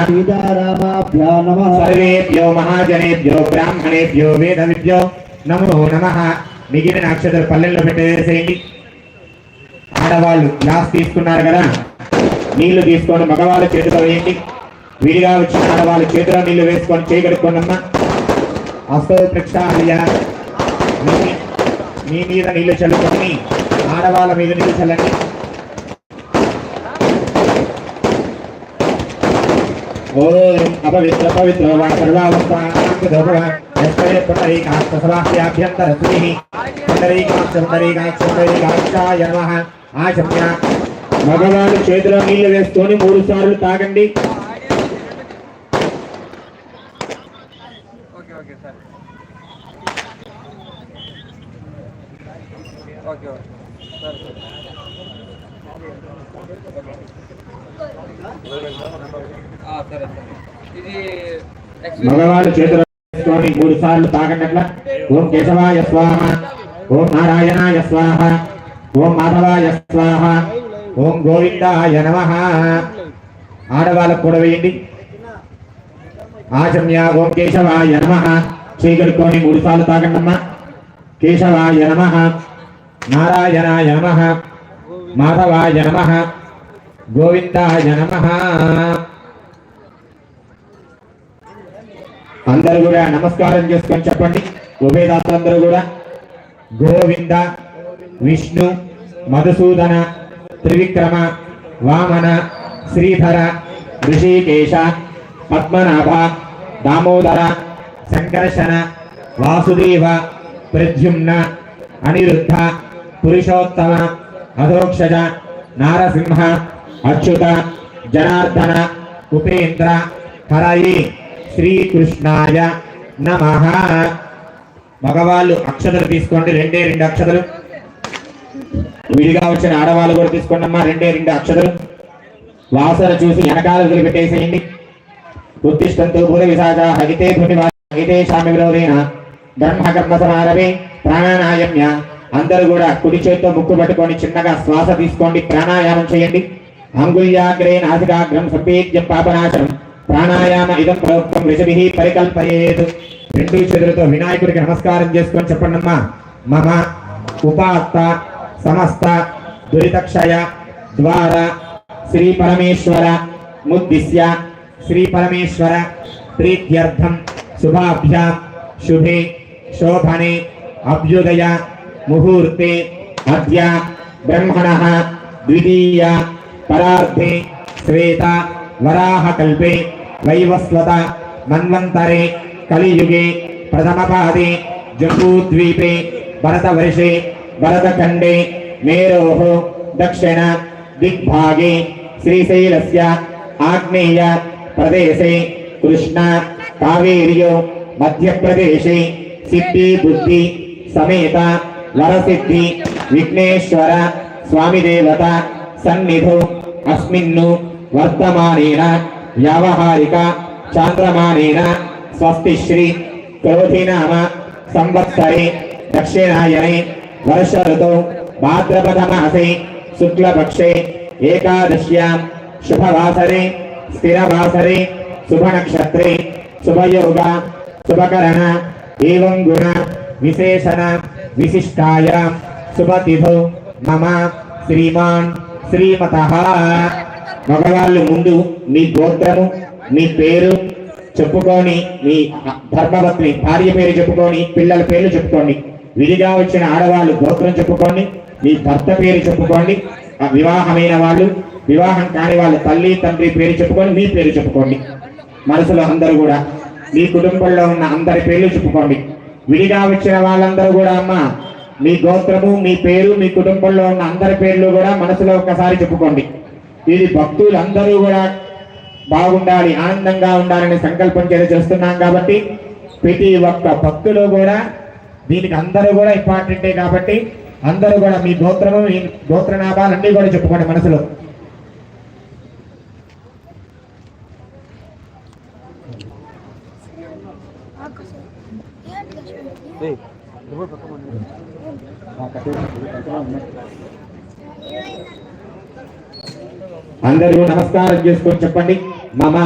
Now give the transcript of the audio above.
सीतारामाभ्यो नमः। सर्वेभ्यो महाजनेभ्यो ब्राह्मणेभ्यो वेदविभ्यो नमो नमः। మిగిలిన అక్షతలు పల్లెల్లో పెట్టేసేయండి. ఆడవాళ్ళు గ్లాస్ తీసుకున్నారు కదా, నీళ్లు తీసుకొని మగవాళ్ళ చేతిలో వేయండి. విడిగా వచ్చిన ఆడవాళ్ళ చేతిలో నీళ్లు వేసుకొని చేయగలుగుకోనమ్మా. అస్తో ప్రక్షాళయ, మీ మీద నీళ్లు చల్లుకొని ఆడవాళ్ళ మీద నీళ్లు చల్లండి. ఓం అపవిత్ర పవిత్ర వా సర్వావస్థాభ్యంతరస్మిః ఆచమ్య. మగవాళ్ళు చేతిలో నీళ్లు వేసుకొని 3 సార్లు తాగండి. మగవాళ్ళు చేతిలో వేసుకొని 3 సార్లు తాగండి అట్లా. ఓం కేశవాయ స్వాహ, ఓం నారాయణాయ స్వాహ, ఓం మాధవాయ స్వాహ, ఓం గోవిందాయ నమః. ఆడవాళ్ళకు కూడా వేయండి. ఆచమ్య. ఓం కేశవాయ నమః. చేయగలుగుకొని 3 సార్లు తాగండమ్మా. కేశవాయ నమః, నారాయణాయ నమః, మాధవాయ నమః, గోవిందాయ నమః. అందరూ కూడా నమస్కారం చేసుకొని చెప్పండి. ఉభయదాతలందరూ కూడా గోవింద, విష్ణు, మధుసూదన, త్రివిక్రమ, వామన, శ్రీధర, ఋషికేశ, పద్మనాభ, దామోదర, సంకర్షణ, వాసుదేవ, ప్రద్యుమ్న, అనిరుద్ధ, పురుషోత్తమ, అధోక్షజ, నారసింహ, అచ్యుత, జనార్దన, ఉపేంద్ర, హరయే శ్రీకృష్ణాయ నమః. మగవాళ్ళు అక్షతలు తీసుకోండి, 2 అక్షతలు. విడిగా వచ్చిన ఆడవాళ్ళు కూడా తీసుకోండి అమ్మా, 2 అక్షతలు. వాసన చూసి వెనకాల వదిలిపెట్టేసేయండి. ఉత్తిష్టంతో భూత విశాఖ హగితే భూమితే శామి విరోధేన బ్రహ్మకర్మ సమారవే ప్రాణాయామ్య. అందరూ కూడా కుడి చేతితో ముక్కు పట్టుకొని చిన్నగా శ్వాస తీసుకోండి, ప్రాణాయామం చేయండి. అంగుళ్యాగ్రే నాసికాగ్రం సంపేద్యం పాపనాశనం ప్రాణాయామ ఇదం ప్రోక్తం ఋషభిః పరికల్పయేత్. 2 చేతులతో వినాయకుడికి నమస్కారం చేసుకొని చెప్పండి అమ్మా. మమ ఉపాత్త సమస్త దురితక్షయ ద్వార శ్రీ పరమేశ్వర ముద్దిశ్య శ్రీ పరమేశ్వర ప్రీత్యర్థం శుభాభ్యాం శుభే శోభనే అభ్యుదయ ముహూర్తే అద్య బ్రహ్మణః ద్వితీయ పరార్ధే శ్వేత వరాహకల్పే వైవస్వత మన్వంతరే కలియుగే ప్రథమపాదే జంబూద్వీపే భరతవర్షే భరతఖండే మేరోః దక్షిణ దిగ్భాగే శ్రీశైలస్య ఆగ్నేయ ప్రదేశే కృష్ణ కావేర్యో మధ్యప్రదేశే సిద్ధి బుద్ధి సమేత వరసిద్ధి విఘ్నేశ్వర స్వామి దేవత సన్నిధో అస్మిన్ను వర్తమానేన వ్యావహారిక చాంద్రమానేన స్వస్తి శ్రీ క్రోధినామ సంవత్సరే దక్షిణాయనే వర్ష ఋతౌ భాద్రపద మాసే శుక్లపక్షే ఏకాదశ్యాం శుభవాసరే స్థిరవాసరే శుభనక్షత్రే శుభయోగ శుభకరణ ఏవం గుణ విశేషణ విశిష్టాయాం శుభతిథౌ మమ శ్రీమాన్ శ్రీమతః. మగవాళ్ళు ముందు మీ గోత్రము, మీ పేరు చెప్పుకొని, మీ ధర్మపత్ని భార్య పేరు చెప్పుకొని, పిల్లల పేర్లు చెప్పుకోండి. విడిగా వచ్చిన ఆడవాళ్ళు గోత్రం చెప్పుకోండి, మీ భర్త పేరు చెప్పుకోండి. వివాహమైన వాళ్ళు, వివాహం కాని వాళ్ళు తల్లి తండ్రి పేరు చెప్పుకొని మీ పేరు చెప్పుకోండి. మనసులో అందరూ కూడా మీ కుటుంబంలో ఉన్న అందరి పేర్లు చెప్పుకోండి. విడిగా వచ్చిన వాళ్ళందరూ కూడా అమ్మ మీ గోత్రము, మీ పేరు, మీ కుటుంబంలో ఉన్న అందరి పేర్లు కూడా మనసులో ఒక్కసారి చెప్పుకోండి. ఇది భక్తులందరూ కూడా బాగుండాలి, ఆనందంగా ఉండాలని సంకల్పం చేస్తున్నాం కాబట్టి ప్రతి ఒక్క భక్తులు కూడా దీనికి అందరూ కూడా ఇంపార్టెంటే కాబట్టి అందరూ కూడా మీ గోత్రము, మీ గోత్రనామాలన్నీ కూడా చెప్పుకోండి మనసులో. అందరూ నమస్కారం చేసుకొని చెప్పండి. మమ